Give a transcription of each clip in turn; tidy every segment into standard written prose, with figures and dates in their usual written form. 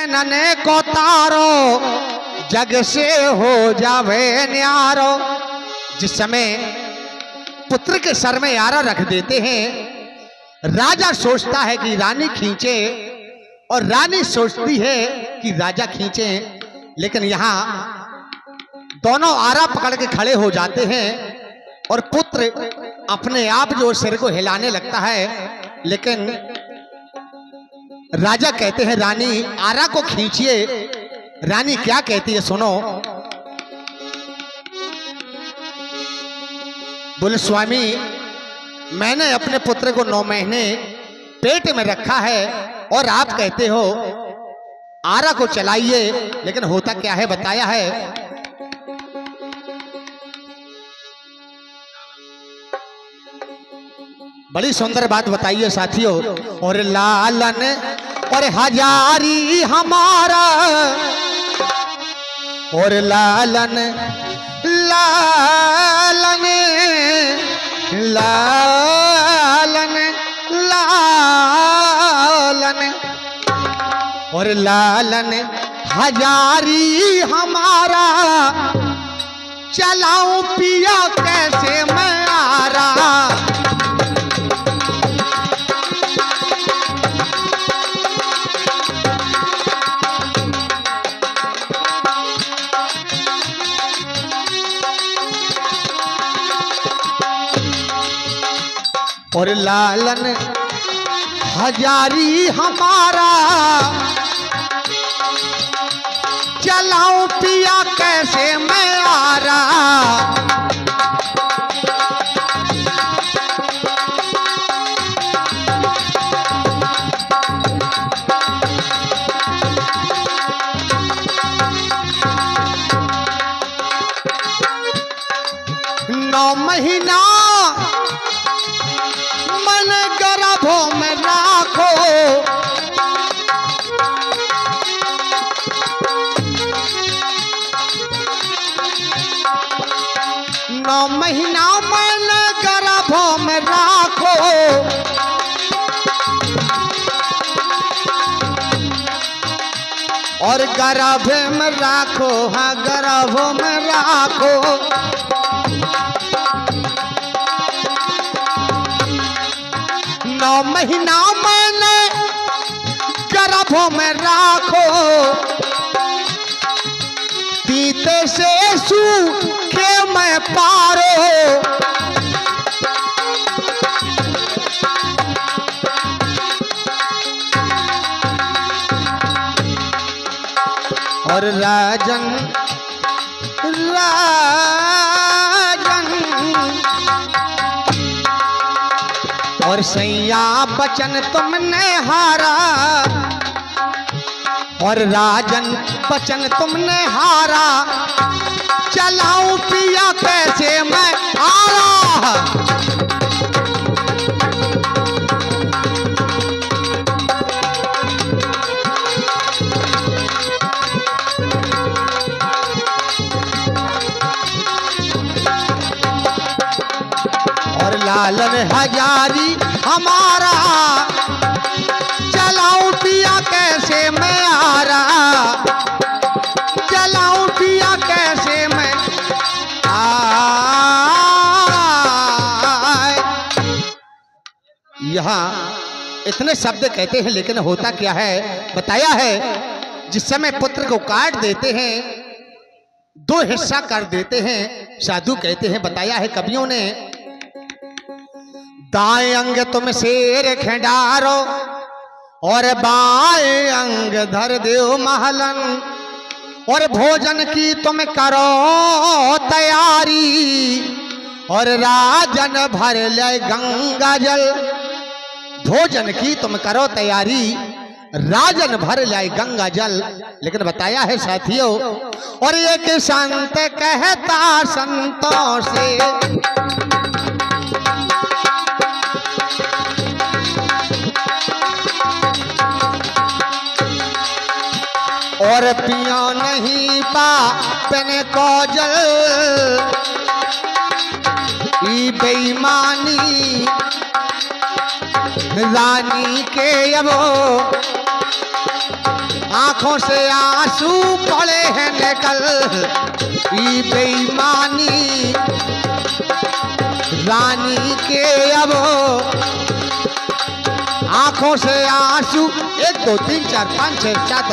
नैनने को तारो, जग से हो जावे न्यारो। जिस समय पुत्र के सर में आरा रख देते हैं, राजा सोचता है कि रानी खींचे और रानी सोचती है कि राजा खींचे, लेकिन यहां दोनों आरा पकड़ के खड़े हो जाते हैं और पुत्र अपने आप जो सिर को हिलाने लगता है, लेकिन राजा कहते हैं रानी आरा को खींचिए। रानी क्या कहती है सुनो। बोले स्वामी, मैंने अपने पुत्र को 9 महीने पेट में रखा है और आप कहते हो आरा को चलाइए, लेकिन होता क्या है बताया है। बड़ी सुंदर बात बताइए साथियों। और लालन और हजारी हमारा, और लालन लालन लालन लालन और लालन हजारी हमारा, चलाऊं पिया कैसे मैं आरा। और लालन हजारी हमारा, चलाऊं पिया कैसे मैं आरा। नौ महीना मन गर्भों में राखो, 9 महीना मन गर्भों में राखो। और गर्भ में राखो, हाँ गर्भों में राखो। नौ महीना मैंने गर्भों में राखो, पीते से सूखे में पारो। और राजन राजन और सैया बचन तुमने हारा, और राजन बचन तुमने हारा, चलाऊं पिया कैसे मैं आरा। और लालन हजारी हमारा, चलाऊं पिया कैसे मैं आरा। चलाऊं पिया कैसे मैं यहाँ इतने शब्द कहते हैं, लेकिन होता क्या है बताया है। जिस समय पुत्र को काट देते हैं, 2 हिस्सा कर देते हैं, साधु कहते हैं बताया है कवियों ने, दाएं अंग तुम शेर खिंडारो, और बाएं अंग धर देव महलन। और भोजन की तुम करो तैयारी, और राजन भर ले गंगा जल। भोजन की तुम करो तैयारी, राजन भर लाए गंगा जल। लेकिन बताया है साथियों, और एक संत कहता संतों से, और पियो नहीं पापन को जल। ई बेईमानी रानी के अबो आंखों से आंसू पड़े हैं निकल, ये बेईमानी रानी के अब आंखों से आंसू। 1 2 3 4 5 6 7।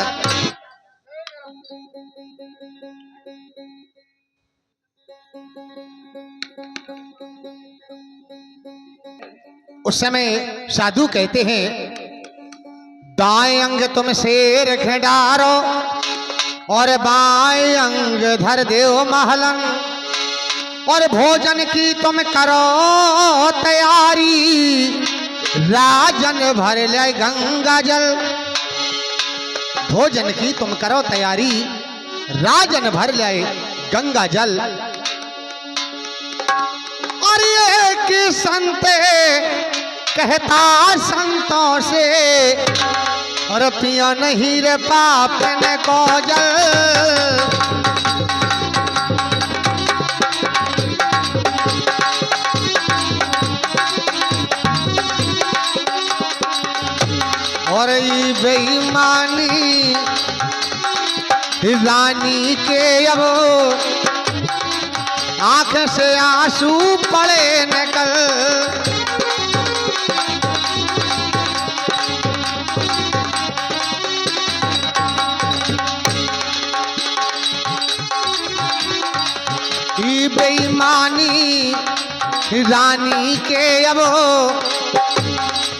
उस समय साधु कहते हैं, दाएं अंग तुम शेर खिंडारो और बाएं अंग धर देव महलन, और भोजन की तुम करो तैयारी, राजन भर ले गंगा जल। भोजन की तुम करो तैयारी, राजन भर ले गंगा जल। और एक संत कहता संतों से, और पिया नहीं रे पाप ने को जल। और ये बेईमानी रानी के अब आंख से आंसू पड़े निकल। ये बेईमानी रानी के अब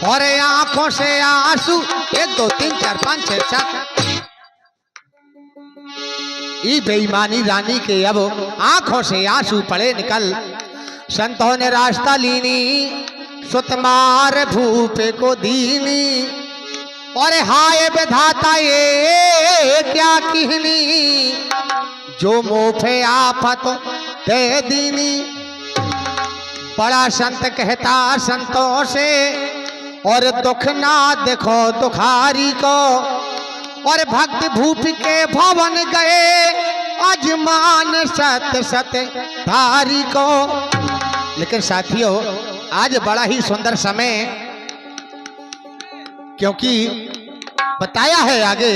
और आंखों से आंसू। 1 2 3 4 5 6 7। ये बेईमानी रानी के अब आंखों से आंसू पड़े निकल। संतों ने रास्ता लीनी, सुतमार भूप को दीनी, और हाय विधाता ये क्या कहनी, जो मोफे आफत दे दीनी। बड़ा संत कहता संतों से, और दुख ना देखो दुखारी को, और भक्त भूप के भवन गए अजमान सत सत धारी को। लेकिन साथियों, आज बड़ा ही सुंदर समय, क्योंकि बताया है आगे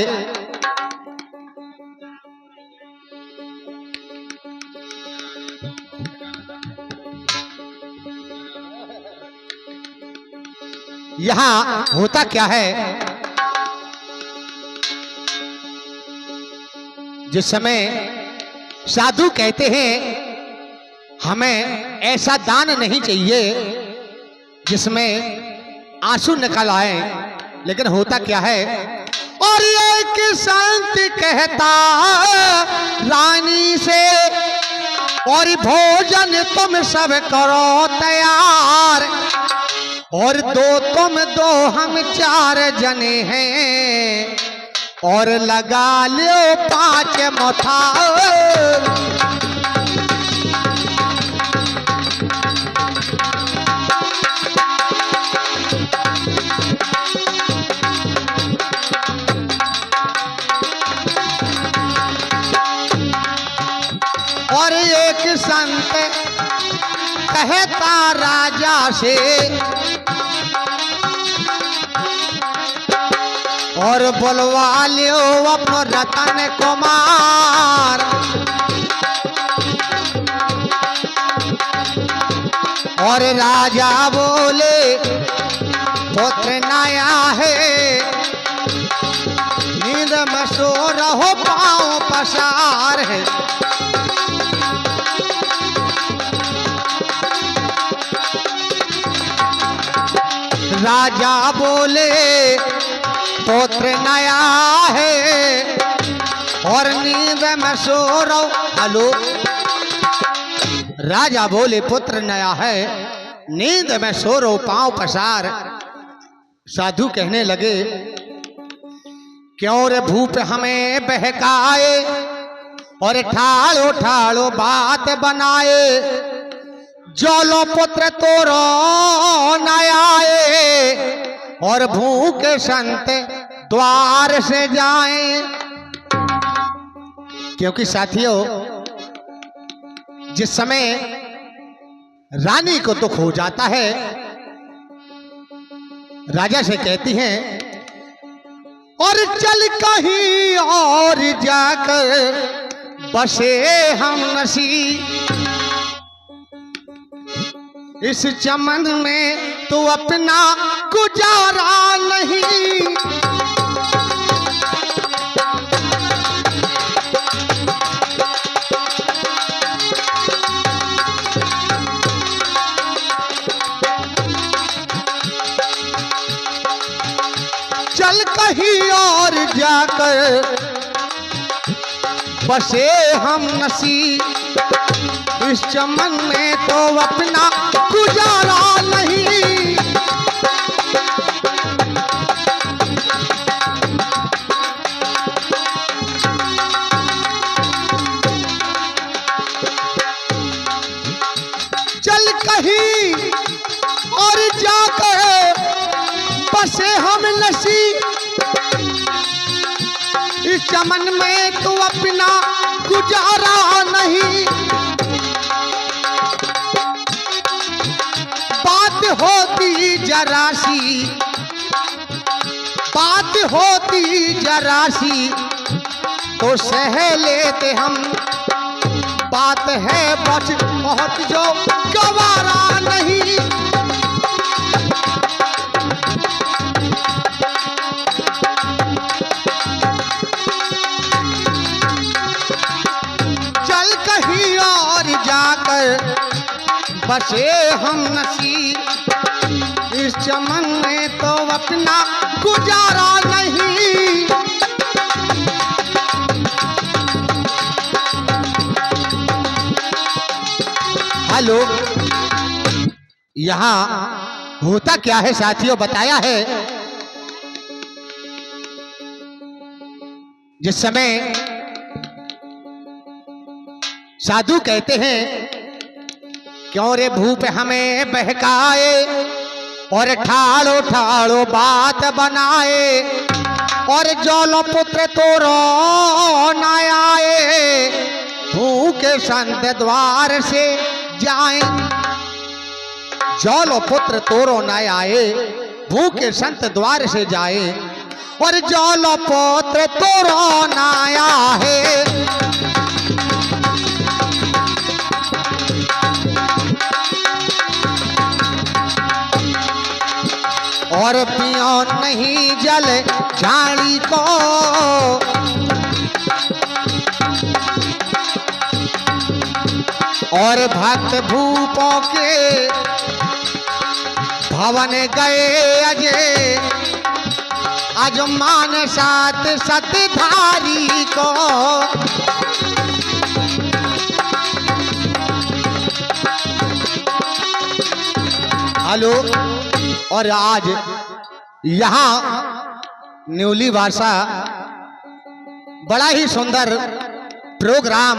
यहां होता क्या है। जिस समय साधु कहते हैं हमें ऐसा दान नहीं चाहिए जिसमें आंसू निकल आए, लेकिन होता क्या है। और एक संत कहता रानी से, और भोजन तुम सब करो तैयार, और 2 तुम 2 हम 4 जने हैं, और लगा लो 5 मोथार। और एक संत कहता राजा से, और बुलवा लियो अपनो रतन कुमार, और राजा बोले पुत्र नया है, नींद में सो रहो पाँव पसार है। राजा बोले पुत्र नया है, और नींद में सो रहो। हेलो, राजा बोले पुत्र नया है, नींद में सो रहो पांव पसार। साधु कहने लगे, क्यों रे भूप हमें बहकाए, और ठाड़ो ठाड़ो बात बनाए, जोलो पुत्र तोरो न आए, और भूखे संत द्वार से जाएं। क्योंकि साथियों, जिस समय रानी को दुख हो जाता है, राजा से कहती हैं, और चल कहीं और जाकर बसे हम नसी, इस चमन में तो अपना गुजारा नहीं। चल कहीं और जाकर बसे हम नसी, इस चमन में तो अपना गुजारा नहीं। चल कहीं और जाकर बसे हम नसी, इस चमन में तो अपना गुजारा नहीं। बात होती जरा सी, बात होती जरा सी तो सह लेते हम, बात है बच बहुत जो गवारा नहीं। चल कहीं और जाकर बसे हम नसी, इस चमन में तो अपना गुजारा नहीं। हेलो, यहाँ होता क्या है साथियों, बताया है जिस समय साधु कहते हैं क्यों रे भूप हमें बहकाए और ठाड़ो ठाड़ो बात बनाए, और जौलो पुत्र तो रो न आए, भूखे संत द्वार से जाए। जौलो पुत्र तोरो न आए, भूखे संत द्वार से जाए, और जौलो पुत्र तोरो न आए। और पियो नहीं जल झाड़ी को, और भक्त भूपों के भवन गए अजय, आज मान सात सतधारी को। हेलो, और आज यहाँ न्यूली भाषा बड़ा ही सुंदर प्रोग्राम